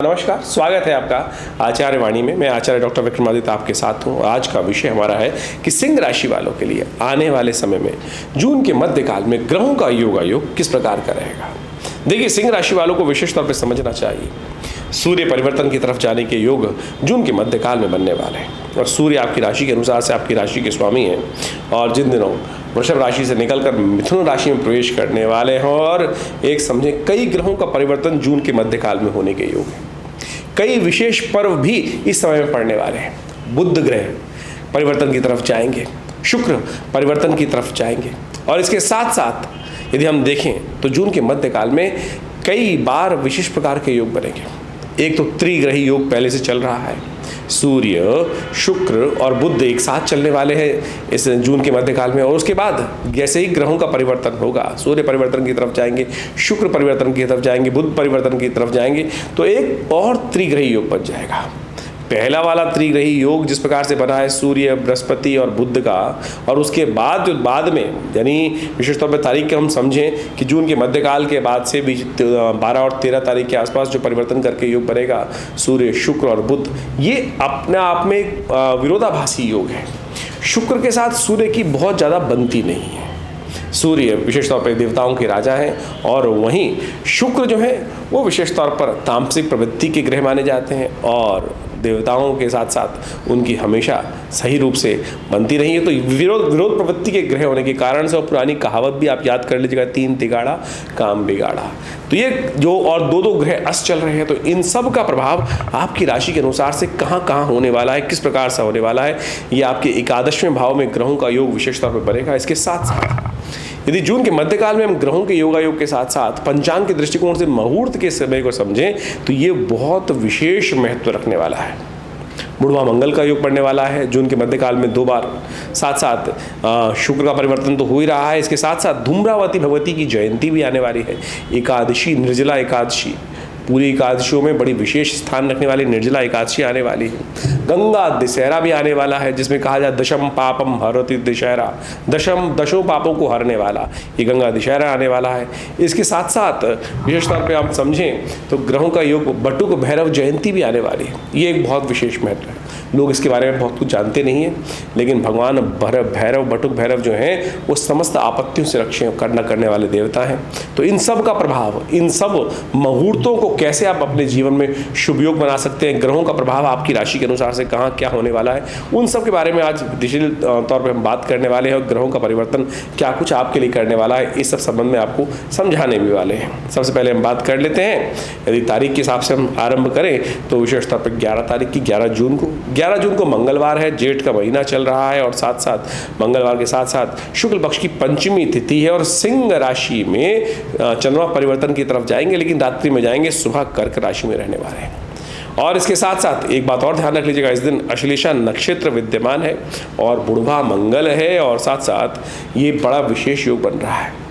नमस्कार, स्वागत है आपका आचार्य वाणी में। मैं आचार्य डॉक्टर विक्रमादित्य आपके साथ हूँ। आज का विषय हमारा है कि सिंह राशि वालों के लिए आने वाले समय में जून के मध्यकाल में ग्रहों का योगायोग किस प्रकार का रहेगा। देखिए, सिंह राशि वालों को विशेष तौर पर समझना चाहिए सूर्य परिवर्तन की तरफ जाने के योग जून के मध्यकाल में बनने वाले हैं और सूर्य आपकी राशि के अनुसार से आपकी राशि के स्वामी हैं और जिन दिनों वृषभ राशि से निकलकर मिथुन राशि में प्रवेश करने वाले हैं और एक समझे कई ग्रहों का परिवर्तन जून के मध्यकाल में होने के योग है। कई विशेष पर्व भी इस समय में पड़ने वाले हैं। बुध ग्रह परिवर्तन की तरफ जाएंगे, शुक्र परिवर्तन की तरफ जाएंगे और इसके साथ साथ यदि हम देखें तो जून के मध्यकाल में कई बार विशेष प्रकार के योग बनेंगे। एक तो त्रिग्रही योग पहले से चल रहा है, सूर्य शुक्र और बुध एक साथ चलने वाले हैं इस जून के मध्यकाल में। और उसके बाद जैसे ही ग्रहों का परिवर्तन होगा, सूर्य परिवर्तन की तरफ जाएंगे, शुक्र परिवर्तन की तरफ जाएंगे, बुध परिवर्तन की तरफ जाएंगे, तो एक और त्रिग्रही योग बन जाएगा। पहला वाला त्रिग्रही योग जिस प्रकार से बना है सूर्य बृहस्पति और बुध का, और उसके बाद में यानी विशेष तौर पर तारीख के हम समझें कि जून के मध्यकाल के बाद से भी 12 और 13 तारीख के आसपास जो परिवर्तन करके योग बनेगा सूर्य शुक्र और बुध, ये अपने आप में एक विरोधाभासी योग है। शुक्र के साथ सूर्य की बहुत ज़्यादा बनती नहीं है। सूर्य विशेष तौर पर देवताओं के राजा हैं और वहीं शुक्र जो है वो विशेष तौर पर तामसिक प्रवृत्ति के ग्रह माने जाते हैं और देवताओं के साथ साथ उनकी हमेशा सही रूप से बनती रही है। तो विरोध प्रवृत्ति के ग्रह होने के कारण से, और पुरानी कहावत भी आप याद कर लीजिएगा, 3 तिगाड़ा काम बिगाड़ा। तो ये जो और दो ग्रह अस्त चल रहे हैं, तो इन सब का प्रभाव आपकी राशि के अनुसार से कहाँ कहाँ होने वाला है, किस प्रकार से होने वाला है, ये आपके एकादशवें भाव में ग्रहों का योग विशेष तौर पर बनेगा। इसके साथ साथ यदि जून के मध्यकाल में हम ग्रहों के योगायोग के साथ साथ पंचांग के दृष्टिकोण से मुहूर्त के समय को समझें तो ये बहुत विशेष महत्व रखने वाला है। बुढ़वा मंगल का योग पड़ने वाला है जून के मध्यकाल में 2 बार। साथ साथ शुक्र का परिवर्तन तो हो ही रहा है, इसके साथ साथ धूम्रावती भगवती की जयंती भी आने वाली है। एकादशी, निर्जला एकादशी, पूरी एकादशियों में बड़ी विशेष स्थान रखने वाली निर्जला एकादशी आने वाली है। गंगा दशहरा भी आने वाला है जिसमें कहा जाए दशम पापम हरति दशहरा, दशों पापों को हरने वाला ये गंगा दशहरा आने वाला है। इसके साथ साथ विशेष तौर पे हम समझें तो ग्रहों का योग बटुक भैरव जयंती भी आने वाली है। ये एक बहुत विशेष महत्व है। लोग इसके बारे में बहुत कुछ जानते नहीं हैं, लेकिन भगवान भैरव बटुक भैरव जो हैं वो समस्त आपत्तियों से रक्षा करने वाले देवता हैं। तो इन सब का प्रभाव, इन सब मुहूर्तों को कैसे आप अपने जीवन में शुभ योग बना सकते हैं, ग्रहों का प्रभाव आपकी राशि के अनुसार से कहाँ क्या होने वाला है, उन सब के बारे में आज विशेष तौर पर हम बात करने वाले हैं। और ग्रहों का परिवर्तन क्या कुछ आपके लिए करने वाला है, इस सब संबंध में आपको समझाने भी वाले हैं। सबसे पहले हम बात कर लेते हैं, यदि तारीख के हिसाब से हम आरंभ करें तो विशेष तौर पर 11 तारीख की 11 जून को मंगलवार है, जेठ का महीना चल रहा है और साथ साथ मंगलवार के साथ साथ शुक्ल पक्ष की पंचमी तिथि है और सिंह राशि में चंद्रमा परिवर्तन की तरफ जाएंगे, लेकिन रात्रि में जाएंगे, सुबह कर्क राशि में रहने वाले हैं। और इसके साथ साथ एक बात और ध्यान रख लीजिएगा, इस दिन अश्लेषा नक्षत्र विद्यमान है और बुढ़वा मंगल है और साथ साथ ये बड़ा विशेष योग बन रहा है।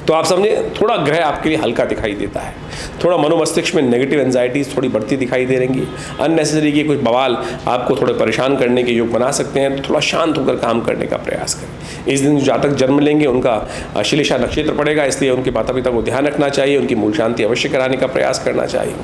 तो आप समझे थोड़ा ग्रह आपके लिए हल्का दिखाई देता है, थोड़ा मनोमस्तिष्क में नेगेटिव एंजाइटीज थोड़ी बढ़ती दिखाई दे रहेंगी, अननेसेसरी के कुछ बवाल आपको थोड़े परेशान करने के योग बना सकते हैं। तो थोड़ा शांत होकर काम करने का प्रयास करें। इस दिन जो जातक जन्म लेंगे उनका अश्लेषा नक्षत्र पड़ेगा, इसलिए उनके माता पिता को ध्यान रखना चाहिए, उनकी मूल शांति अवश्य कराने का प्रयास करना चाहिए।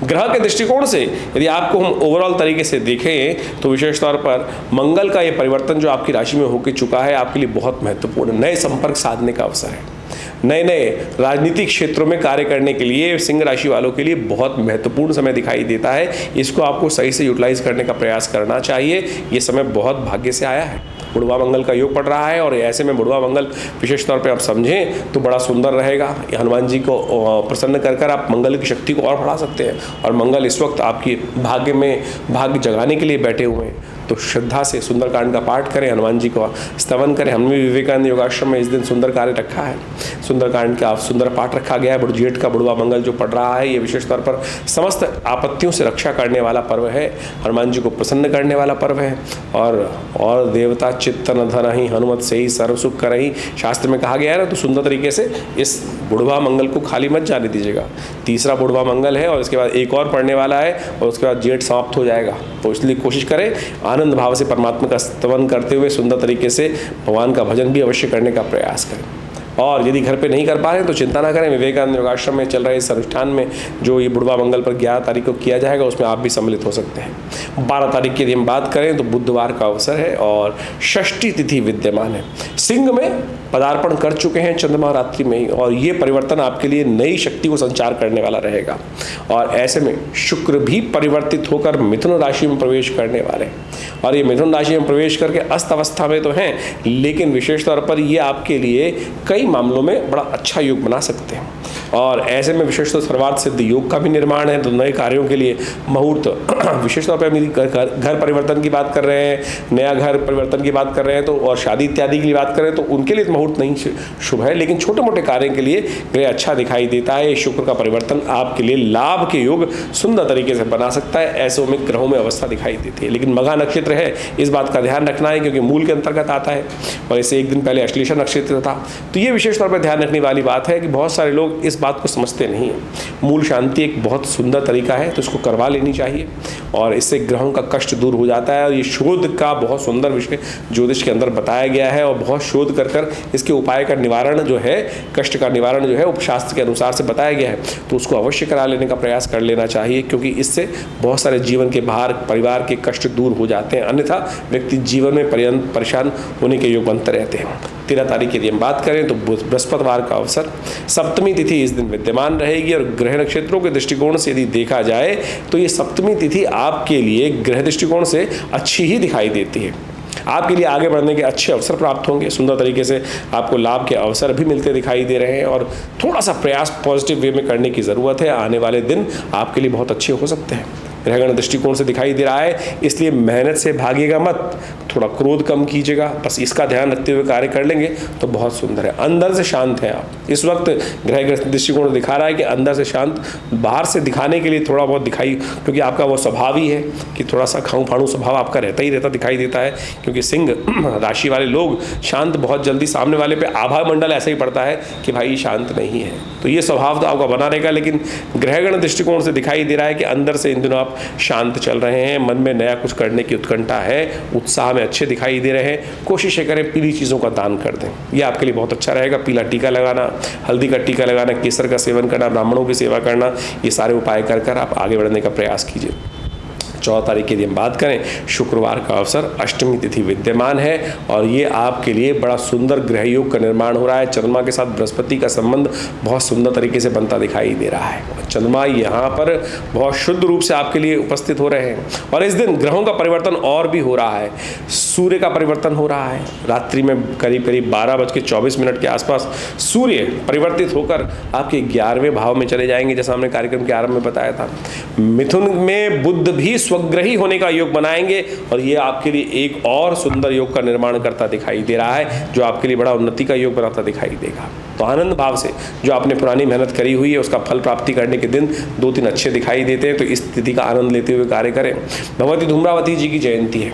ग्रह के दृष्टिकोण से यदि आपको हम ओवरऑल तरीके से देखें तो विशेष तौर पर मंगल का ये परिवर्तन जो आपकी राशि में होकर चुका है आपके लिए बहुत महत्वपूर्ण, नए संपर्क साधने का अवसर है। नए राजनीतिक क्षेत्रों में कार्य करने के लिए सिंह राशि वालों के लिए बहुत महत्वपूर्ण समय दिखाई देता है। इसको आपको सही से यूटिलाइज करने का प्रयास करना चाहिए। ये समय बहुत भाग्य से आया है। बुढ़वा मंगल का योग पड़ रहा है और ऐसे में बुढ़वा मंगल विशेष तौर पे आप समझें तो बड़ा सुंदर रहेगा। हनुमान जी को प्रसन्न कर आप मंगल की शक्ति को और बढ़ा सकते हैं और मंगल इस वक्त आपकी भाग्य में भाग्य जगाने के लिए बैठे हुए हैं। तो श्रद्धा से सुंदरकांड का पाठ करें, हनुमान जी को स्तवन करें। हमने भी विवेकानंद योगाश्रम में इस दिन सुंदर कार्य रखा है, सुंदरकांड का सुंदर पाठ रखा गया है। जेठ का बुढ़वा मंगल जो पड़ रहा है ये विशेष तौर पर समस्त आपत्तियों से रक्षा करने वाला पर्व है, हनुमान जी को प्रसन्न करने वाला पर्व है। और देवता चित्त न धन ही हनुमत से ही सर्व सुख करही, शास्त्र में कहा गया है ना। तो सुंदर तरीके से इस बुढ़वा मंगल को खाली मत जाने दीजिएगा। तीसरा बुढ़वा मंगल है और इसके बाद एक और पड़ने वाला है और उसके बाद जेठ समाप्त हो जाएगा। तो इसलिए कोशिश करें आनंद भाव से परमात्मा का स्तवन करते हुए सुंदर तरीके से भगवान का भजन भी अवश्य करने का प्रयास करें। और यदि घर पे नहीं कर पा रहे हैं तो चिंता ना करें, विवेकानंद योगाश्रम में चल रहे इस अनुष्ठान में जो ये बुढ़वा मंगल पर 11 तारीख को किया जाएगा उसमें आप भी सम्मिलित हो सकते हैं। 12 तारीख की यदि हम बात करें तो बुधवार का अवसर है और षष्ठी तिथि विद्यमान है। सिंह में पदार्पण कर चुके हैं चंद्रमा रात्रि में ही, और ये परिवर्तन आपके लिए नई शक्ति को संचार करने वाला रहेगा। और ऐसे में शुक्र भी परिवर्तित होकर मिथुन राशि में प्रवेश करने वाले हैं, और ये मिथुन राशि में प्रवेश करके अस्त अवस्था में तो हैं, लेकिन विशेष तौर पर ये आपके लिए कई मामलों में बड़ा अच्छा योग बना सकते हैं। और ऐसे में विशेष तौर सर्वार्थ सिद्ध योग का भी निर्माण है, तो नए कार्यों के लिए मुहूर्त विशेष तौर पर घर परिवर्तन की बात कर रहे हैं, नया घर परिवर्तन की बात कर रहे हैं तो, और शादी इत्यादि की बात करें तो उनके लिए मुहूर्त नहीं शुभ है, लेकिन छोटे मोटे कार्यों के लिए ग्रह अच्छा दिखाई देता है। शुक्र का परिवर्तन आपके लिए लाभ के योग सुंदर तरीके से बना सकता है। ऐसे में ग्रहों में अवस्था दिखाई देती है, लेकिन मघा नक्षत्र है, इस बात का ध्यान रखना है क्योंकि मूल के अंतर्गत आता है और इससे एक दिन पहले अश्लेषा नक्षत्र था। तो ये विशेष तौर पर ध्यान रखने वाली बात है कि बहुत सारे लोग इस बात को समझते नहीं है। मूल शांति एक बहुत सुंदर तरीका है, तो इसको करवा लेनी चाहिए और इससे ग्रहों का कष्ट दूर हो जाता है। और ये शोध का बहुत सुंदर विषय ज्योतिष के अंदर बताया गया है और बहुत शोध कर इसके उपाय का निवारण जो है, कष्ट का निवारण जो है उपशास्त्र के अनुसार से बताया गया है, तो उसको अवश्य करा लेने का प्रयास कर लेना चाहिए, क्योंकि इससे बहुत सारे जीवन के भार, परिवार के कष्ट दूर हो जाते हैं। अन्यथा व्यक्ति जीवन में परेशान होने के योग बनते रहते हैं। 13 तारीख की यदि हम बात करें तो बृहस्पतिवार का अवसर, सप्तमी तिथि इस दिन विद्यमान रहेगी और ग्रह नक्षत्रों के दृष्टिकोण से यदि देखा जाए तो ये सप्तमी तिथि आपके लिए ग्रह दृष्टिकोण से अच्छी ही दिखाई देती है। आपके लिए आगे बढ़ने के अच्छे अवसर प्राप्त होंगे, सुंदर तरीके से आपको लाभ के अवसर भी मिलते दिखाई दे रहे हैं और थोड़ा सा प्रयास पॉजिटिव वे में करने की ज़रूरत है। आने वाले दिन आपके लिए बहुत अच्छे हो सकते हैं। ग्रहगण दृष्टिकोण से दिखाई दे रहा है, इसलिए मेहनत से भागिएगा मत, थोड़ा क्रोध कम कीजिएगा, बस इसका ध्यान रखते हुए कार्य कर लेंगे तो बहुत सुंदर है। अंदर से शांत है आप इस वक्त, ग्रह दृष्टिकोण दिखा रहा है कि अंदर से शांत, बाहर से दिखाने के लिए थोड़ा बहुत दिखाई, क्योंकि आपका वो स्वभाव ही है कि थोड़ा सा खाऊं फाड़ू स्वभाव आपका रहता ही रहता दिखाई देता है, क्योंकि सिंह राशि वाले लोग शांत बहुत जल्दी, सामने वाले पे आभा मंडल ऐसा ही पड़ता है कि भाई शांत नहीं है, तो ये स्वभाव तो आपका बना रहेगा। लेकिन ग्रहगण दृष्टिकोण से दिखाई दे रहा है कि अंदर से इन दिनों आप शांत चल रहे हैं, मन में नया कुछ करने की उत्कंठा है, उत्साह में अच्छे दिखाई दे रहे हैं। कोशिश करें पीली चीज़ों का दान कर दें, यह आपके लिए बहुत अच्छा रहेगा। पीला टीका लगाना, हल्दी का टीका लगाना, केसर का सेवन करना, ब्राह्मणों की सेवा करना, ये सारे उपाय कर आप आगे बढ़ने का प्रयास कीजिए। 14 तारीख की यदि हम बात करें, शुक्रवार का अवसर, अष्टमी तिथि विद्यमान है और ये आपके लिए बड़ा सुंदर ग्रह योग का निर्माण हो रहा है। चंद्रमा के साथ बृहस्पति का संबंध बहुत सुंदर तरीके से बनता दिखाई दे रहा है। चंद्रमा यहाँ पर बहुत शुद्ध रूप से आपके लिए उपस्थित हो रहे हैं और इस दिन ग्रहों का परिवर्तन और भी हो रहा है। सूर्य का परिवर्तन हो रहा है, रात्रि में करीब 12:24 के आसपास सूर्य परिवर्तित होकर आपके 11वें भाव में चले जाएंगे, जैसा हमने कार्यक्रम के आरंभ में बताया था। मिथुन में बुध भी स्वग्रही होने का योग बनाएंगे और ये आपके लिए एक और सुंदर योग का निर्माण करता दिखाई दे रहा है, जो आपके लिए बड़ा उन्नति का योग बनाता दिखाई देगा। तो आनंद भाव से जो आपने पुरानी मेहनत करी हुई है उसका फल प्राप्ति करने के दिन 2-3 अच्छे दिखाई देते हैं, तो इस तिथि का आनंद लेते हुए कार्य करें। भगवती धूम्रावती जी की जयंती है।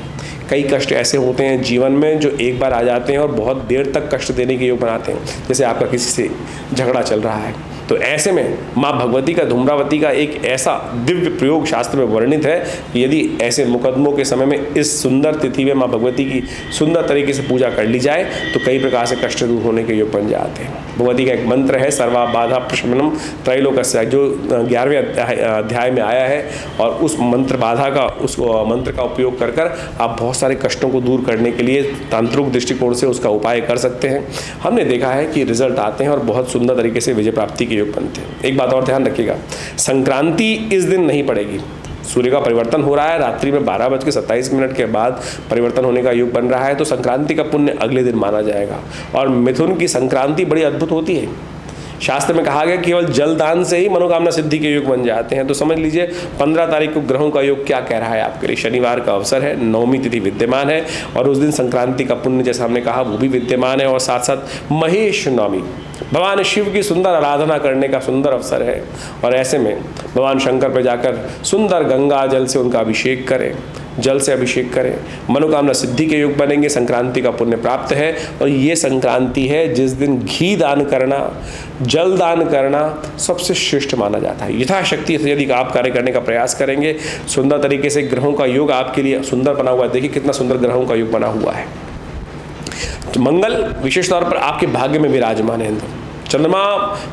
कई कष्ट ऐसे होते हैं जीवन में जो एक बार आ जाते हैं और बहुत देर तक कष्ट देने के योग बनाते हैं, जैसे आपका किसी से झगड़ा चल रहा है, तो ऐसे में माँ भगवती का, धूम्रावती का एक ऐसा दिव्य प्रयोग शास्त्र में वर्णित है कि यदि ऐसे मुकदमों के समय में इस सुंदर तिथि में माँ भगवती की सुंदर तरीके से पूजा कर ली जाए तो कई प्रकार से कष्ट दूर होने के योग बन जाते हैं। भगवती का एक मंत्र है, सर्वा बाधा प्रशमनम त्रैलोक्य, जो 11वें अध्याय में आया है, और उस मंत्र बाधा का, उस मंत्र का उपयोग कर आप बहुत सारे कष्टों को दूर करने के लिए तांत्रिक दृष्टिकोण से उसका उपाय कर सकते हैं। हमने देखा है कि रिजल्ट आते हैं और बहुत सुंदर तरीके से विजय प्राप्ति के योग बनते हैं। एक बात और ध्यान रखिएगा, संक्रांति इस दिन नहीं पड़ेगी। सूर्य का परिवर्तन हो रहा है, रात्रि में 12:27 के बाद परिवर्तन होने का योग बन रहा है, तो संक्रांति का पुण्य अगले दिन माना जाएगा। और मिथुन की संक्रांति बड़ी अद्भुत होती है। शास्त्र में कहा गया केवल जलदान से ही मनोकामना सिद्धि के योग बन जाते हैं। तो समझ लीजिए 15 तारीख को ग्रहों का योग क्या कह रहा है आपके लिए। शनिवार का अवसर है, नवमी तिथि विद्यमान है और उस दिन संक्रांति का पुण्य जैसा हमने कहा वो भी विद्यमान है, और साथ साथ महेश नवमी, भगवान शिव की सुंदर आराधना करने का सुंदर अवसर है। और ऐसे में भगवान शंकर पर जाकर सुंदर गंगा जल से उनका अभिषेक करें, जल से अभिषेक करें, मनोकामना सिद्धि के योग बनेंगे। संक्रांति का पुण्य प्राप्त है और ये संक्रांति है जिस दिन घी दान करना, जल दान करना सबसे श्रेष्ठ माना जाता है। यथाशक्ति यदि आप कार्य करने का प्रयास करेंगे, सुंदर तरीके से ग्रहों का योग आपके लिए सुंदर बना हुआ है। देखिए कितना सुंदर ग्रहों का योग बना हुआ है। मंगल विशेष तौर पर आपके भाग्य में विराजमान है। चंद्रमा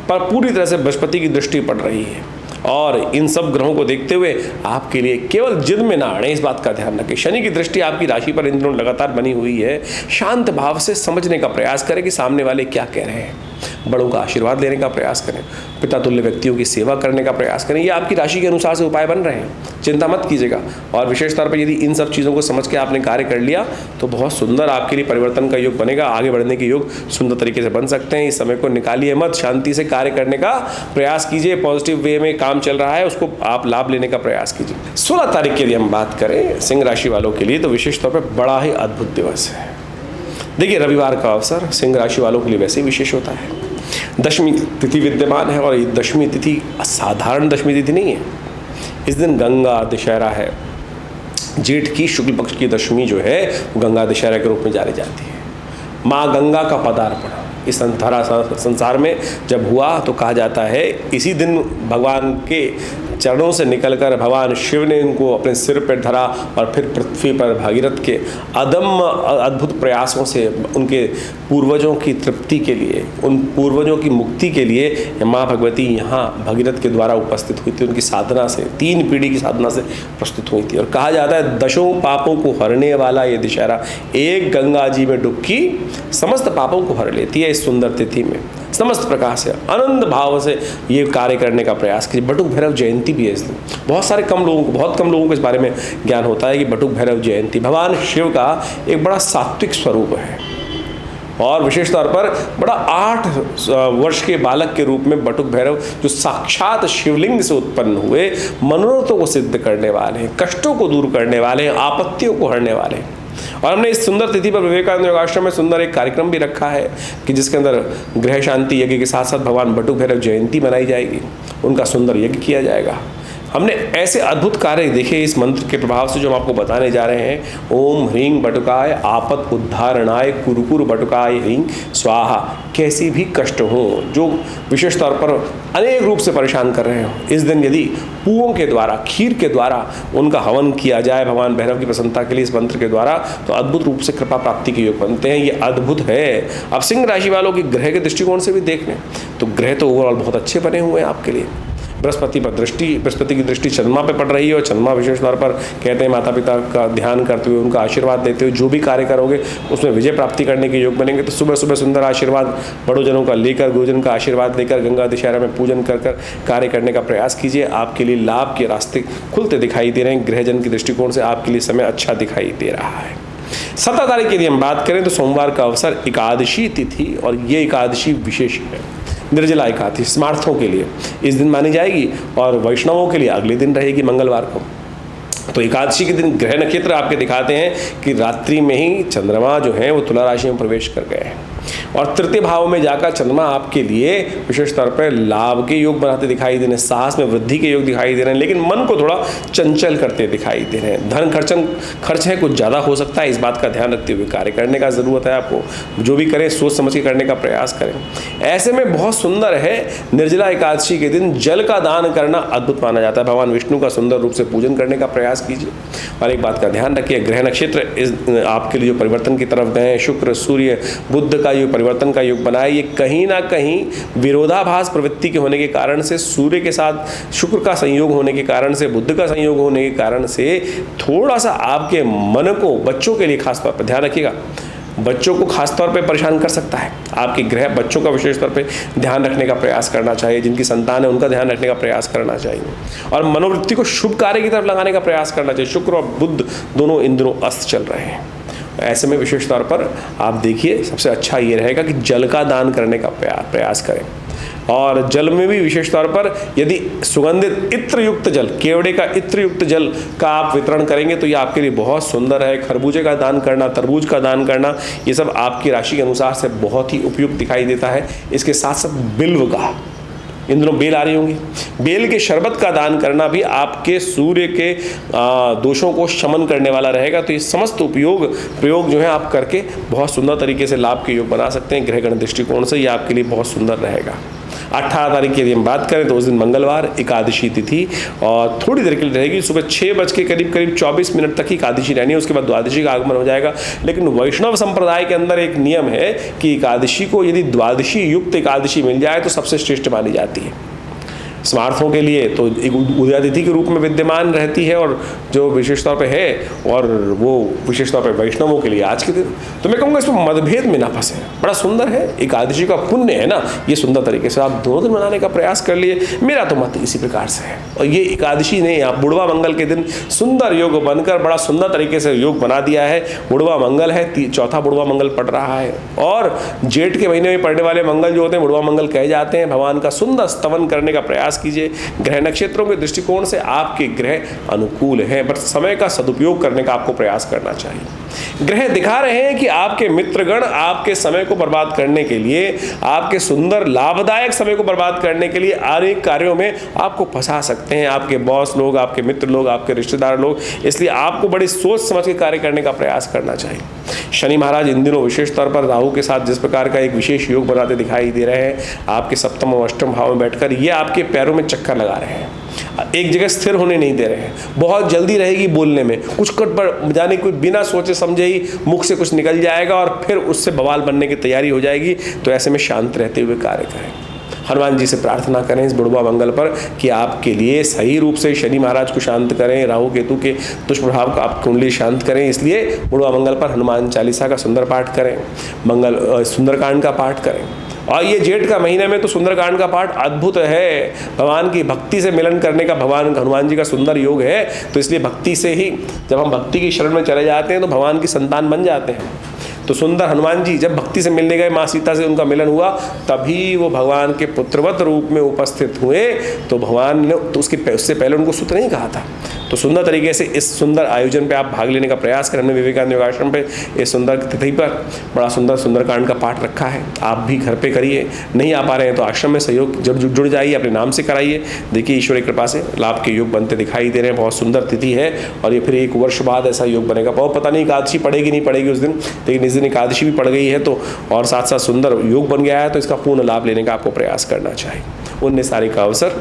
पर पूरी तरह से बृहस्पति की दृष्टि पड़ रही है और इन सब ग्रहों को देखते हुए आपके लिए केवल जिद में ना आने, इस बात का ध्यान रखें। शनि की दृष्टि आपकी राशि पर इन दिनों लगातार बनी हुई है। शांत भाव से समझने का प्रयास करें कि सामने वाले क्या कह रहे हैं। बड़ों का आशीर्वाद लेने का प्रयास करें, पिता तुल्य व्यक्तियों की सेवा करने का प्रयास करें। ये आपकी राशि के अनुसार से उपाय बन रहे हैं, चिंता मत कीजिएगा। और विशेष तौर पर यदि इन सब चीज़ों को समझ के आपने कार्य कर लिया तो बहुत सुंदर आपके लिए परिवर्तन का योग बनेगा। आगे बढ़ने के योग सुंदर तरीके से बन सकते हैं। इस समय को निकालिए मत, शांति से कार्य करने का प्रयास कीजिए। पॉजिटिव वे में काम चल रहा है, उसको आप लाभ लेने का प्रयास कीजिए। 16 तारीख के लिए हम बात करें सिंह राशि वालों के लिए तो विशेष तौर पर बड़ा ही अद्भुत दिवस है। देखिए, रविवार का अवसर सिंह राशि वालों के लिए वैसे ही विशेष होता है। दशमी तिथि विद्यमान है और ये दशमी तिथि साधारण दशमी तिथि नहीं है। इस दिन गंगा दशहरा है। जेठ की शुक्ल पक्ष की दशमी जो है गंगा दशहरा के रूप में जानी जाती है। माँ गंगा का पदार्पण इस संसार में जब हुआ तो कहा जाता है इसी दिन भगवान के चरणों से निकलकर भगवान शिव ने इनको अपने सिर पर धरा और फिर पृथ्वी पर भागीरथ के अदम्य अद्भुत प्रयासों से उनके पूर्वजों की तृप्ति के लिए, उन पूर्वजों की मुक्ति के लिए माँ भगवती यहाँ भगीरथ के द्वारा उपस्थित हुई थी। उनकी साधना से 3 पीढ़ी की साधना से प्रस्तुत हुई थी। और कहा जाता है दशों पापों को हरने वाला ये दशहरा, एक गंगा जी में डुबकी समस्त पापों को हर लेती है। इस सुंदर तिथि में समस्त प्रकार से आनंद भाव से ये कार्य करने का प्रयास कीजिए। बटुक भैरव जयंती भी है इस दिन। बहुत कम लोगों को इस बारे में ज्ञान होता है कि बटुक भैरव जयंती भगवान शिव का एक बड़ा सात्विक स्वरूप है और विशेष तौर पर बड़ा 8 वर्ष के बालक के रूप में बटुक भैरव जो साक्षात शिवलिंग से उत्पन्न हुए, मनोरथों को सिद्ध करने वाले हैं, कष्टों को दूर करने वाले हैं, आपत्तियों को हरने वाले हैं। और हमने इस सुंदर तिथि पर विवेकानंद योगाश्रम में सुंदर एक कार्यक्रम भी रखा है कि जिसके अंदर गृह शांति यज्ञ के साथ साथ भगवान बटुक भैरव जयंती मनाई जाएगी, उनका सुंदर यज्ञ किया जाएगा। हमने ऐसे अद्भुत कार्य देखे इस मंत्र के प्रभाव से जो हम आपको बताने जा रहे हैं। ओम ह्रीं बटुकाय आपत उद्धारणाय कुरुकुर बटुकाय ह्रीं स्वाहा। कैसी भी कष्ट हो, जो विशेष तौर पर अनेक रूप से परेशान कर रहे हो, इस दिन यदि पुओं के द्वारा, खीर के द्वारा उनका हवन किया जाए भगवान भैरव की प्रसन्नता के लिए इस मंत्र के द्वारा, तो अद्भुत रूप से कृपा प्राप्ति के योग बनते हैं। ये अद्भुत है। अब सिंह राशि वालों की ग्रह के दृष्टिकोण से भी देख लें तो ग्रह तो ओवरऑल बहुत अच्छे बने हुए हैं आपके लिए। बृहस्पति की दृष्टि चंद्रमा पे पड़ रही है और चंद्रमा विशेष तौर पर कहते हैं माता पिता का ध्यान करते हुए, उनका आशीर्वाद देते हुए जो भी कार्य करोगे उसमें विजय प्राप्ति करने के योग बनेंगे। तो सुबह सुबह सुंदर आशीर्वाद बड़ों जनों का लेकर, गुरुजन का आशीर्वाद लेकर गंगा दशहरा में पूजन कर कार्य करने का प्रयास कीजिए। आपके लिए लाभ के रास्ते खुलते दिखाई दे रहे हैं। गृहजन की दृष्टिकोण से आपके लिए समय अच्छा दिखाई दे रहा है। 17 तारीख के लिए हम बात करें तो सोमवार का अवसर एकादशी तिथि और ये एकादशी विशेष है। निर्जला एकादशी स्मार्थों के लिए इस दिन मानी जाएगी और वैष्णवों के लिए अगले दिन रहेगी मंगलवार को। तो एकादशी के दिन ग्रह नक्षत्र आपके दिखाते हैं कि रात्रि में ही चंद्रमा जो है वो तुला राशि में प्रवेश कर गए हैं और तृतीय भाव में जाकर चंद्रमा आपके लिए विशेष तौर पर लाभ के योग बनाते दिखाई दे रहे हैं, साहस में वृद्धि के योग दिखाई दे रहे हैं, लेकिन मन को थोड़ा चंचल करते दिखाई दे रहे हैं। धन खर्च है कुछ ज़्यादा हो सकता है, इस बात का ध्यान रखते हुए कार्य करने का ज़रूरत है। आपको जो भी करें सोच समझ के करने का प्रयास करें। ऐसे में बहुत सुंदर है निर्जला एकादशी के दिन जल का दान करना अद्भुत माना जाता है। भगवान विष्णु का सुंदर रूप से पूजन करने का प्रयास कीजिए। और एक बात का ध्यान रखिए, ग्रह नक्षत्र आपके लिए जो परिवर्तन की तरफ गए, शुक्र सूर्य बुध का योग परिवर्तन का योग बनाए, ये कहीं ना कहीं विरोधाभास प्रवृत्ति के होने के कारण से, सूर्य के साथ शुक्र का संयोग होने के कारण से, बुध का संयोग होने के कारण से थोड़ा सा आपके मन को, बच्चों के लिए खास तौर पर ध्यान रखिएगा, बच्चों को खास तौर पे परेशान कर सकता है। आपके ग्रह बच्चों का विशेष तौर पे ध्यान रखने का प्रयास करना चाहिए। जिनकी संतान है उनका ध्यान रखने का प्रयास करना चाहिए और मनोवृत्ति को शुभ कार्य की तरफ लगाने का प्रयास करना चाहिए। शुक्र और बुध दोनों इन दिनों अस्त चल रहे हैं। ऐसे में विशेष तौर पर आप देखिए सबसे अच्छा ये रहेगा कि जल का दान करने का प्रयास करें और जल में भी विशेष तौर पर यदि सुगंधित इत्रयुक्त जल, केवड़े का इत्रयुक्त जल का आप वितरण करेंगे तो ये आपके लिए बहुत सुंदर है। खरबूजे का दान करना, तरबूज का दान करना, ये सब आपकी राशि के अनुसार से बहुत ही उपयुक्त दिखाई देता है। इसके साथ साथ बिल्व का, इन दिनों बेल आ रही होंगी, बेल के शरबत का दान करना भी आपके सूर्य के दोषों को शमन करने वाला रहेगा। तो ये समस्त प्रयोग जो है आप करके बहुत सुंदर तरीके से लाभ के योग बना सकते हैं। ग्रहगण दृष्टिकोण से ये आपके लिए बहुत सुंदर रहेगा। 18 तारीख की यदि हम बात करें तो उस दिन मंगलवार एकादशी तिथि और थोड़ी देर के लिए रहेगी, सुबह 6 बज के करीब 24 मिनट तक ही एकादशी रहनी है, उसके बाद द्वादशी का आगमन हो जाएगा। लेकिन वैष्णव संप्रदाय के अंदर एक नियम है कि एकादशी को यदि द्वादशी युक्त एकादशी मिल जाए तो सबसे श्रेष्ठ मानी जाती है। स्मार्थों के लिए तो एक उदयातिथि के रूप में विद्यमान रहती है और जो विशेष तौर पे है, और वो विशेष तौर पे वैष्णवों के लिए आज के दिन तो मैं कहूँगा इसमें मतभेद में ना फंसे, बड़ा सुंदर है, एकादशी का पुण्य है ना, ये सुंदर तरीके से आप दोनों दिन मनाने का प्रयास कर लिए। मेरा तो मत इसी प्रकार से है, और ये एकादशी नहीं, आप बुढ़वा मंगल के दिन सुंदर योग बनकर बड़ा सुंदर तरीके से योग बना दिया है। बुढ़वा मंगल है, चौथा बुढ़वा मंगल पड़ रहा है, और जेठ के महीने में पड़ने वाले मंगल जो होते हैं बुढ़वा मंगल कहे जाते हैं। भगवान का सुंदर स्तवन करने का प्रयास कीजिए। ग्रह नक्षत्रों के दृष्टिकोण से आपके ग्रह अनुकूल हैं, बट समय का सदुपयोग करने का आपको प्रयास करना चाहिए। ग्रह दिखा रहे हैं कि आपके मित्रगण आपके समय को बर्बाद करने के लिए, आपके सुंदर लाभदायक समय को बर्बाद करने के लिए अनेक कार्यों में आपको फंसा सकते हैं। आपके बॉस लोग, आपके मित्र लोग, आपके रिश्तेदार लोग, इसलिए आपको बड़ी सोच समझ के कार्य करने का प्रयास करना चाहिए। शनि महाराज इन दिनों विशेष तौर पर राहु के साथ जिस प्रकार का एक विशेष योग बनाते दिखाई दे रहे हैं, आपके सप्तम और अष्टम भाव में बैठकर ये आपके पैरों में चक्कर लगा रहे हैं, एक जगह स्थिर होने नहीं दे रहे हैं। बहुत जल्दी रहेगी बोलने में, कुछ कट जाने कोई बिना सोचे समझे ही मुख से कुछ निकल जाएगा और फिर उससे बवाल बनने की तैयारी हो जाएगी। तो ऐसे में शांत रहते हुए कार्य करें। हनुमान जी से प्रार्थना करें इस बुढ़वा मंगल पर कि आपके लिए सही रूप से शनि महाराज को शांत करें, राहु केतु के दुष्प्रभाव को आप कुंडली शांत करें। इसलिए बुढ़वा मंगल पर हनुमान चालीसा का सुंदर पाठ करें, सुंदरकांड का पाठ करें। और ये जेठ का महीने में तो सुंदरकांड का पाठ अद्भुत है, भगवान की भक्ति से मिलन करने का भगवान हनुमान जी का सुंदर योग है। तो इसलिए भक्ति से ही, जब हम भक्ति की शरण में चले जाते हैं तो भगवान की संतान बन जाते हैं। तो सुंदर हनुमान जी जब भक्ति से मिलने गए, माँ सीता से उनका मिलन हुआ, तभी वो भगवान के पुत्रवत रूप में उपस्थित हुए। तो भगवान ने तो उससे पहले उनको सुत नहीं कहा था। तो सुंदर तरीके से इस सुंदर आयोजन पे आप भाग लेने का प्रयास करें। हमने विवेकानंद योगाश्रम पे इस सुंदर तिथि पर बड़ा सुंदरकांड का पाठ रखा है, आप भी घर पे करिए। नहीं आ पा रहे हैं तो आश्रम में सहयोग जब जुड़ जाइए, अपने नाम से कराइए। देखिए ईश्वर की कृपा से लाभ के योग बनते दिखाई दे रहे हैं। बहुत सुंदर तिथि है और ये फिर 1 वर्ष बाद ऐसा योग बनेगा। बहुत पता नहीं एकादशी पड़ेगी नहीं पड़ेगी उस दिन, लेकिन इस दिन एकादशी भी पड़ गई है तो और साथ साथ सुंदर योग बन गया है, तो इसका पूर्ण लाभ लेने का आपको प्रयास करना चाहिए। 19 तारीख का अवसर,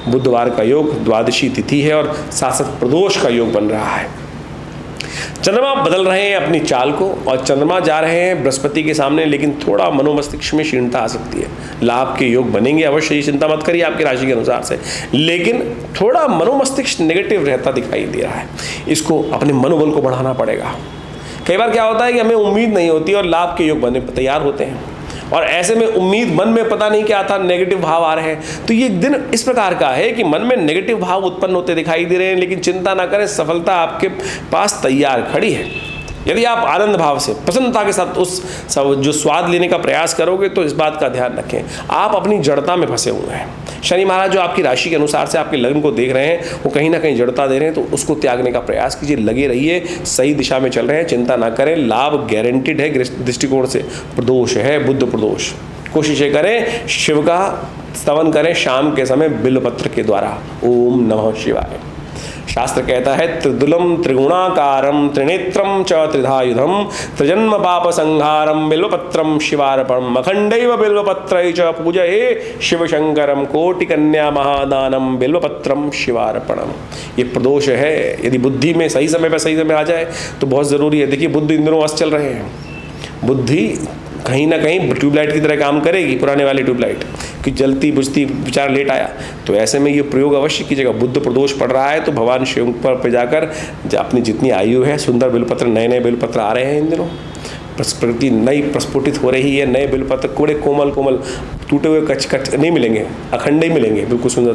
बुधवार का योग, द्वादशी तिथि है और साथ साथ प्रदोष का योग बन रहा है। चंद्रमा बदल रहे हैं अपनी चाल को और चंद्रमा जा रहे हैं बृहस्पति के सामने, लेकिन थोड़ा मनोमस्तिष्क में क्षीणता आ सकती है। लाभ के योग बनेंगे अवश्य, ये चिंता मत करिए आपकी राशि के अनुसार से, लेकिन थोड़ा मनोमस्तिष्क नेगेटिव रहता दिखाई दे रहा है। इसको अपने मनोबल को बढ़ाना पड़ेगा। कई बार क्या होता है कि हमें उम्मीद नहीं होती और लाभ के योग बनने पर तैयार होते हैं, और ऐसे में उम्मीद मन में पता नहीं क्या था, नेगेटिव भाव आ रहे हैं। तो ये दिन इस प्रकार का है कि मन में नेगेटिव भाव उत्पन्न होते दिखाई दे रहे हैं, लेकिन चिंता ना करें, सफलता आपके पास तैयार खड़ी है। यदि आप आनंद भाव से, प्रसन्नता के साथ उस जो स्वाद लेने का प्रयास करोगे तो इस बात का ध्यान रखें, आप अपनी जड़ता में फंसे हुए हैं। शनि महाराज जो आपकी राशि के अनुसार से आपके लग्न को देख रहे हैं, वो कहीं ना कहीं जड़ता दे रहे हैं, तो उसको त्यागने का प्रयास कीजिए। लगे रहिए, सही दिशा में चल रहे हैं, चिंता ना करें, लाभ गारंटीड है दृष्टिकोण से। प्रदोष है बुद्ध प्रदोष, कोशिशें करें, शिव का स्तवन करें शाम के समय बिल्वपत्र के द्वारा। ओम नमः शिवाय। शास्त्र कहता है त्रिदुलम त्रिगुणाकारम त्रिनेत्रम च त्रिधायुधम त्रिजन्म पाप संहारम बिल्वपत्रम शिवार्पणम अखंडैव बिल्वपत्रै च पूजये शिवशंकरम कोटिकन्या महादानम बिल्वपत्रम शिवार्पणम। ये प्रदोष है, यदि बुद्धि में सही समय पर सही समय आ जाए तो बहुत ज़रूरी है। देखिए बुद्ध इन दिनों अस्त चल रहे हैं, बुद्धि कहीं ना कहीं ट्यूबलाइट की तरह काम करेगी, पुराने वाली ट्यूबलाइट कि जलती बुझती बेचारा लेट आया। तो ऐसे में ये प्रयोग अवश्य कीजिएगा। बुद्ध प्रदोष पड़ रहा है तो भगवान शिव पर जाकर अपनी जितनी आयु है, सुंदर बेलपत्र, नए बेलपत्र आ रहे हैं इन दिनों, प्रकृति नई प्रस्फुटित हो रही है। नए बेलपत्र कोड़े कोमल टूटे हुए कच नहीं मिलेंगे, अखंड ही मिलेंगे, बिल्कुल सुंदर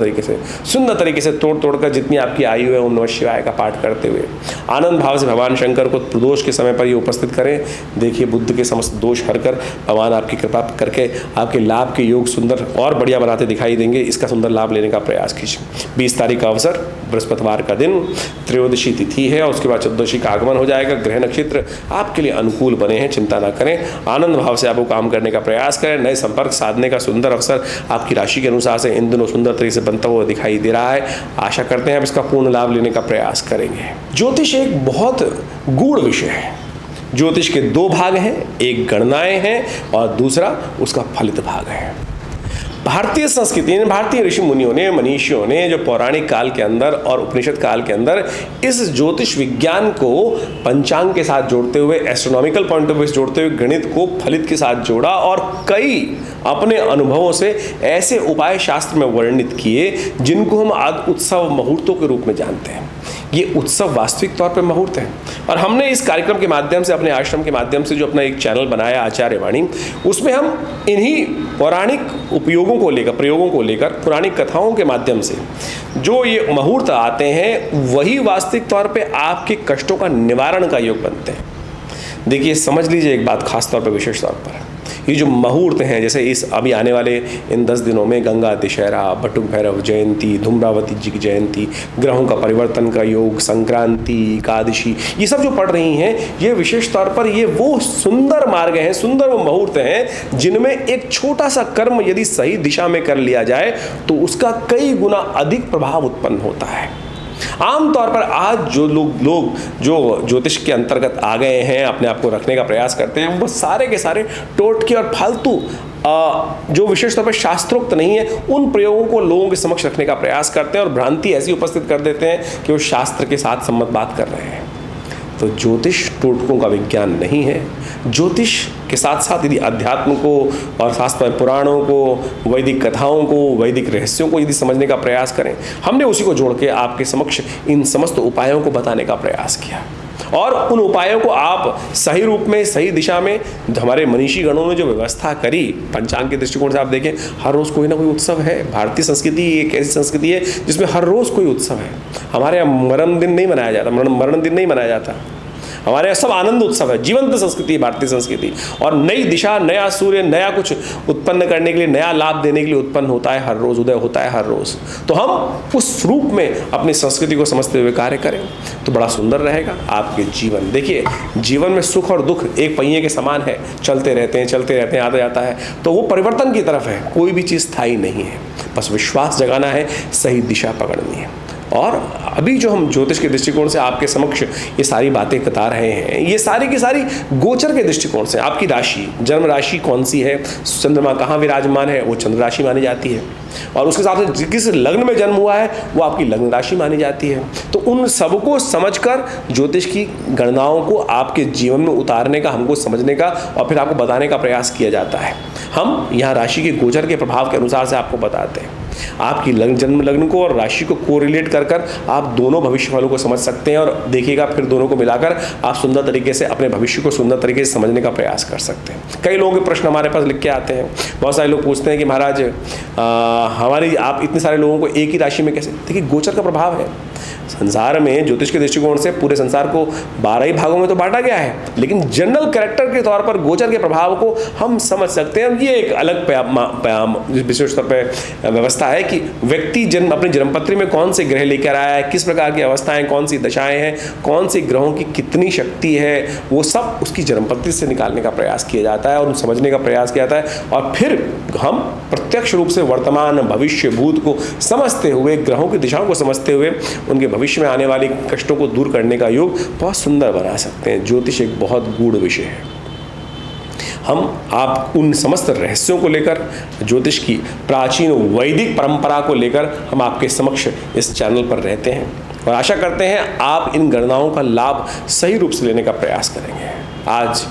तरीके से तोड़ कर जितनी आपकी आयु है ओम नमः शिवाय का पाठ करते हुए आनंद भाव से भगवान शंकर को प्रदोष के समय पर ये उपस्थित करें। देखिए बुद्ध के समस्त दोष हरकर भगवान आपकी कृपा करके आपके लाभ के योग सुंदर और बढ़िया बनाते दिखाई देंगे। इसका सुंदर लाभ लेने का प्रयास कीजिए। 20 तारीख का अवसर, बृहस्पतिवार का दिन, त्रयोदशी तिथि है और उसके बाद चतुर्दशी का आगमन हो जाएगा। ग्रह नक्षत्र आपके लिए अनुकूल बने हैं, चिंता ना करें, आनंद भाव से आपको काम करने का प्रयास करें। नए संपर्क साधने का सुंदर अवसर आपकी राशि के अनुसार से इन दिनों सुंदर तरीके से बनता हुआ दिखाई दे रहा है। आशा करते हैं आप इसका पूर्ण लाभ लेने का प्रयास करेंगे। ज्योतिष एक बहुत गूढ़ विषय है। ज्योतिष के 2 भाग हैं, एक गणनाएं हैं और दूसरा उसका फलित भाग है। भारतीय संस्कृति ने, भारतीय ऋषि मुनियों ने, मनीषियों ने जो पौराणिक काल के अंदर और उपनिषद काल के अंदर इस ज्योतिष विज्ञान को पंचांग के साथ जोड़ते हुए, एस्ट्रोनॉमिकल पॉइंट ऑफ व्यू से जोड़ते हुए गणित को फलित के साथ जोड़ा और कई अपने अनुभवों से ऐसे उपाय शास्त्र में वर्णित किए जिनको हम आज उत्सव मुहूर्तों के रूप में जानते हैं। ये उत्सव वास्तविक तौर पर मुहूर्त है। और हमने इस कार्यक्रम के माध्यम से, अपने आश्रम के माध्यम से जो अपना एक चैनल बनाया आचार्य वाणी, उसमें हम इन्हीं पौराणिक उपयोगों को लेकर, प्रयोगों को लेकर, पुरानी कथाओं के माध्यम से जो ये मुहूर्त आते हैं वही वास्तविक तौर पे आपके कष्टों का निवारण का योग बनते हैं। देखिए, समझ लीजिए एक बात खास तौर पर, विशेष तौर पर, ये जो मुहूर्त हैं, जैसे इस अभी आने वाले इन 10 दिनों में गंगा दशहरा, बटुक भैरव जयंती, धूम्रावती जी की जयंती, ग्रहों का परिवर्तन का योग, संक्रांति, एकादशी, ये सब जो पड़ रही हैं, ये विशेष तौर पर ये वो सुंदर मार्ग हैं, सुंदर वो मुहूर्त हैं जिनमें एक छोटा सा कर्म यदि सही दिशा में कर लिया जाए तो उसका कई गुना अधिक प्रभाव उत्पन्न होता है। आमतौर पर आज जो लोग जो ज्योतिष के अंतर्गत आ गए हैं, अपने आप को रखने का प्रयास करते हैं, वो सारे के सारे टोटके और फालतू जो विशेष तौर पर शास्त्रोक्त नहीं है, उन प्रयोगों को लोगों के समक्ष रखने का प्रयास करते हैं और भ्रांति ऐसी उपस्थित कर देते हैं कि वो शास्त्र के साथ सम्मत बात कर रहे हैं। तो ज्योतिष टोटकों का विज्ञान नहीं है। ज्योतिष के साथ साथ यदि अध्यात्म को और शास्त्र पुराणों को, वैदिक कथाओं को, वैदिक रहस्यों को यदि समझने का प्रयास करें, हमने उसी को जोड़ के आपके समक्ष इन समस्त उपायों को बताने का प्रयास किया। और उन उपायों को आप सही रूप में, सही दिशा में, हमारे मनीषी गणों ने जो व्यवस्था करी, पंचांग के दृष्टिकोण से आप देखें, हर रोज़ कोई ना कोई उत्सव है। भारतीय संस्कृति एक ऐसी संस्कृति है जिसमें हर रोज़ कोई उत्सव है। हमारे यहाँ मरण दिन नहीं मनाया जाता, मरण दिन नहीं मनाया जाता। हमारे यहाँ सब आनंद उत्सव है। जीवंत संस्कृति है भारतीय संस्कृति। और नई दिशा, नया सूर्य, नया कुछ उत्पन्न करने के लिए, नया लाभ देने के लिए उत्पन्न होता है हर रोज़, उदय होता है हर रोज़। तो हम उस रूप में अपनी संस्कृति को समझते हुए कार्य करें तो बड़ा सुंदर रहेगा आपके जीवन। देखिए, जीवन में सुख और दुख एक पहिए के समान है, चलते रहते हैं, आता जाता है। तो वो परिवर्तन की तरफ है, कोई भी चीज़ स्थायी नहीं है। बस विश्वास जगाना है, सही दिशा पकड़नी है। और अभी जो हम ज्योतिष के दृष्टिकोण से आपके समक्ष ये सारी बातें बता रहे हैं, ये सारी की सारी गोचर के दृष्टिकोण से, आपकी राशि, जन्म राशि कौन सी है, चंद्रमा कहाँ विराजमान है, वो चंद्र राशि मानी जाती है। और उसके हिसाब से किस लग्न में जन्म हुआ है वो आपकी लग्न राशि मानी जाती है। तो उन सबको समझकर ज्योतिष की गणनाओं को आपके जीवन में उतारने का, हमको समझने का और फिर आपको बताने का प्रयास किया जाता है। हम यहाँ राशि के गोचर के प्रभाव के अनुसार से आपको बताते हैं। आपकी जन्म लग्न को और राशि को कोरिलेट कर आप दोनों भविष्यवाणियों को समझ सकते हैं और देखिएगा, फिर दोनों को मिलाकर आप सुंदर तरीके से अपने भविष्य को सुंदर तरीके से समझने का प्रयास कर सकते हैं। कई लोगों के प्रश्न हमारे पास लिख के आते हैं। बहुत सारे लोग पूछते हैं कि महाराज हमारी, आप इतने सारे लोगों को एक ही राशि में कैसे? देखिए, गोचर का प्रभाव है। संसार में ज्योतिष के दृष्टिकोण से पूरे संसार को 12 ही भागों में तो बांटा गया है, लेकिन जनरल कैरेक्टर के तौर पर गोचर के प्रभाव को हम समझ सकते हैं। ये एक अलग विशेष तौर पर व्यवस्था है कि व्यक्ति अपनी जन्मपत्री में कौन से ग्रह लेकर आया है, किस प्रकार की अवस्थाएं, कौन सी दशाएं हैं, कौन से ग्रहों की कितनी शक्ति है, वो सब उसकी जन्मपत्री से निकालने का प्रयास किया जाता है और समझने का प्रयास किया जाता है। और फिर हम प्रत्यक्ष रूप से वर्तमान, भविष्य, भूत को समझते हुए, ग्रहों की दिशाओं को समझते हुए उनके भविष्य में आने वाले कष्टों को दूर करने का योग बहुत सुंदर बना सकते हैं। ज्योतिष एक बहुत गूढ़ विषय है। आप उन समस्त रहस्यों को लेकर, ज्योतिष की प्राचीन वैदिक परंपरा को लेकर हम आपके समक्ष इस चैनल पर रहते हैं और आशा करते हैं आप इन गणनाओं का लाभ सही रूप से लेने का प्रयास करेंगे। आज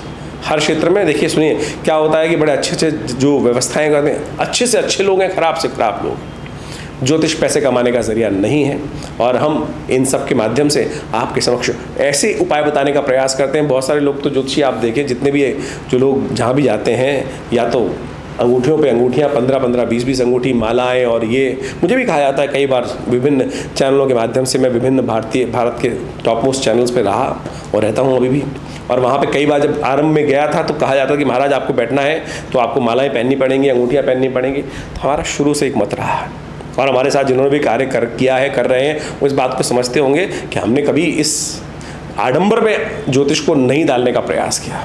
हर क्षेत्र में देखिए, सुनिए क्या होता है कि बड़े अच्छे अच्छे जो व्यवस्थाएं करते हैं, अच्छे से अच्छे लोग हैं, खराब से खराब लोग। ज्योतिष पैसे कमाने का जरिया नहीं है और हम इन सब के माध्यम से आपके समक्ष ऐसे उपाय बताने का प्रयास करते हैं। बहुत सारे लोग तो ज्योतिषी आप देखें, जितने भी जो लोग जहाँ भी जाते हैं, या तो अंगूठियों पे अंगूठियाँ 15-15, 20-20 अंगूठी, मालाएं, और ये मुझे भी कहा जाता है कई बार विभिन्न चैनलों के माध्यम से। मैं विभिन्न भारत के टॉप मोस्ट चैनल्स पे रहा और रहता हूँ अभी भी। और वहाँ पे कई बार जब आरंभ में गया था तो कहा जाता कि महाराज आपको बैठना है तो आपको मालाएं पहननी पड़ेंगी, अंगूठियाँ पहननी पड़ेंगी। तो हमारा शुरू से एक मत रहा है और हमारे साथ जिन्होंने भी कार्य किया है, कर रहे हैं, वो इस बात को समझते होंगे कि हमने कभी इस आडंबर में ज्योतिष को नहीं डालने का प्रयास किया।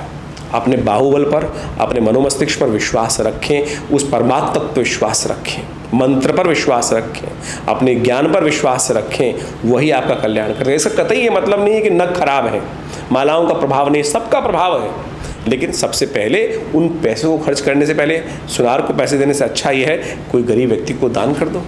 अपने बाहुबल पर, अपने मनोमस्तिष्क पर विश्वास रखें, उस परमात्म तत्व पर विश्वास रखें, मंत्र पर विश्वास रखें, अपने ज्ञान पर विश्वास रखें, वही आपका कल्याण करेगा। इसका कतई ये मतलब नहीं है कि नग खराब है, मालाओं का प्रभाव नहीं, सबका प्रभाव है, लेकिन सबसे पहले उन पैसों को खर्च करने से पहले, सुनार को पैसे देने से अच्छा ये है कोई गरीब व्यक्ति को दान कर दो।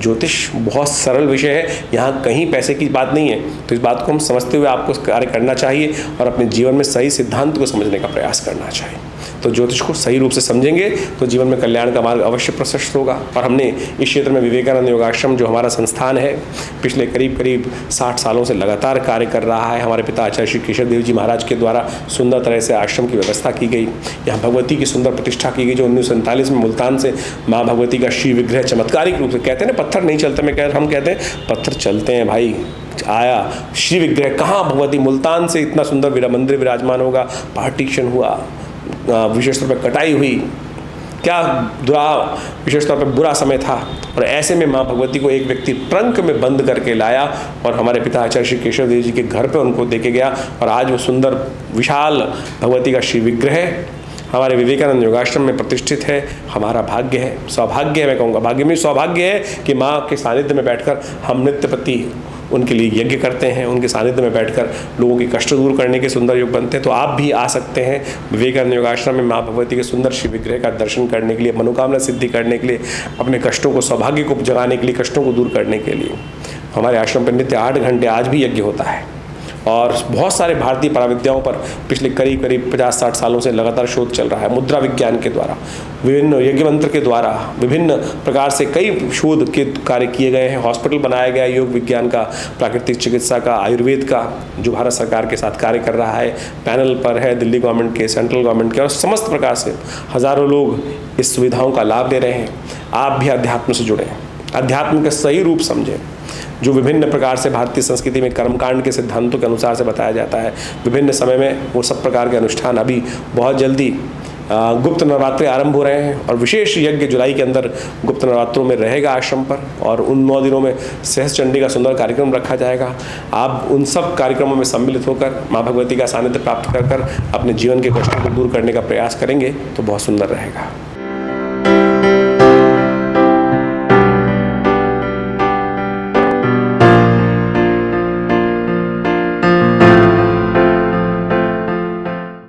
ज्योतिष बहुत सरल विषय है, यहाँ कहीं पैसे की बात नहीं है। तो इस बात को हम समझते हुए आपको कार्य करना चाहिए और अपने जीवन में सही सिद्धांत को समझने का प्रयास करना चाहिए। तो ज्योतिष को सही रूप से समझेंगे तो जीवन में कल्याण का मार्ग अवश्य प्रशस्त होगा। और हमने इस क्षेत्र में विवेकानंद योगाश्रम, जो हमारा संस्थान है, पिछले करीब 60 सालों से लगातार कार्य कर रहा है। हमारे पिता आचार्य श्री केशव देव जी महाराज के द्वारा सुंदर तरह से आश्रम की व्यवस्था की गई। यहाँ भगवती की सुंदर प्रतिष्ठा की गई, जो 1947 में मुल्तान से माँ भगवती का श्री विग्रह चमत्कारिक रूप से, कहते हैं ना पत्थर नहीं चलते, हम कहते हैं पत्थर चलते हैं भाई, आया श्री विग्रह। कहाँ भगवती मुल्तान से इतना सुंदर मंदिर विराजमान होगा। पार्टीशन हुआ, विशेष तौर पर कटाई हुई, क्या विशेष तौर पर बुरा समय था, और ऐसे में माँ भगवती को एक व्यक्ति ट्रंक में बंद करके लाया और हमारे पिता आचार्य श्री केशव देव जी के घर पे उनको देके गया। और आज वो सुंदर विशाल भगवती का श्री विग्रह हमारे विवेकानंद योगाश्रम में प्रतिष्ठित है। हमारा भाग्य है, सौभाग्य है, मैं कहूँगा भाग्य में सौभाग्य है कि माँ के सानिध्य में बैठकर हम नित्य प्रति उनके लिए यज्ञ करते हैं, उनके सानिध्य में बैठकर लोगों के कष्ट दूर करने के सुंदर योग बनते हैं। तो आप भी आ सकते हैं विवेकानंद योगाश्रम में माँ भगवती के सुंदर श्री विग्रह का दर्शन करने के लिए, मनोकामना सिद्धि करने के लिए, अपने कष्टों को, सौभाग्य को जगाने के लिए, कष्टों को दूर करने के लिए। हमारे आश्रम पर नित्य 8 घंटे आज भी यज्ञ होता है और बहुत सारे भारतीय पराविद्याओं पर पिछले करीब 50-60 सालों से लगातार शोध चल रहा है। मुद्रा विज्ञान के द्वारा, विभिन्न यज्ञ मंत्र के द्वारा, विभिन्न प्रकार से कई शोध के कार्य किए गए हैं। हॉस्पिटल बनाया गया योग विज्ञान का, प्राकृतिक चिकित्सा का, आयुर्वेद का, जो भारत सरकार के साथ कार्य कर रहा है, पैनल पर है दिल्ली गवर्नमेंट के, सेंट्रल गवर्नमेंट के, और समस्त प्रकार से हज़ारों लोग इस सुविधाओं का लाभ ले रहे हैं। आप भी अध्यात्म से जुड़ें, अध्यात्म का सही रूप समझें, जो विभिन्न प्रकार से भारतीय संस्कृति में कर्मकांड के सिद्धांतों के अनुसार से बताया जाता है। विभिन्न समय में वो सब प्रकार के अनुष्ठान अभी बहुत जल्दी गुप्त नवरात्रि आरंभ हो रहे हैं और विशेष यज्ञ जुलाई के अंदर गुप्त नवरात्रों में रहेगा आश्रम पर, और उन 9 दिनों में सहस्त्र चंडी का सुंदर कार्यक्रम रखा जाएगा। आप उन सब कार्यक्रमों में सम्मिलित होकर माँ भगवती का सानिध्य प्राप्त कर अपने जीवन के कष्टों को दूर करने का प्रयास करेंगे तो बहुत सुंदर रहेगा।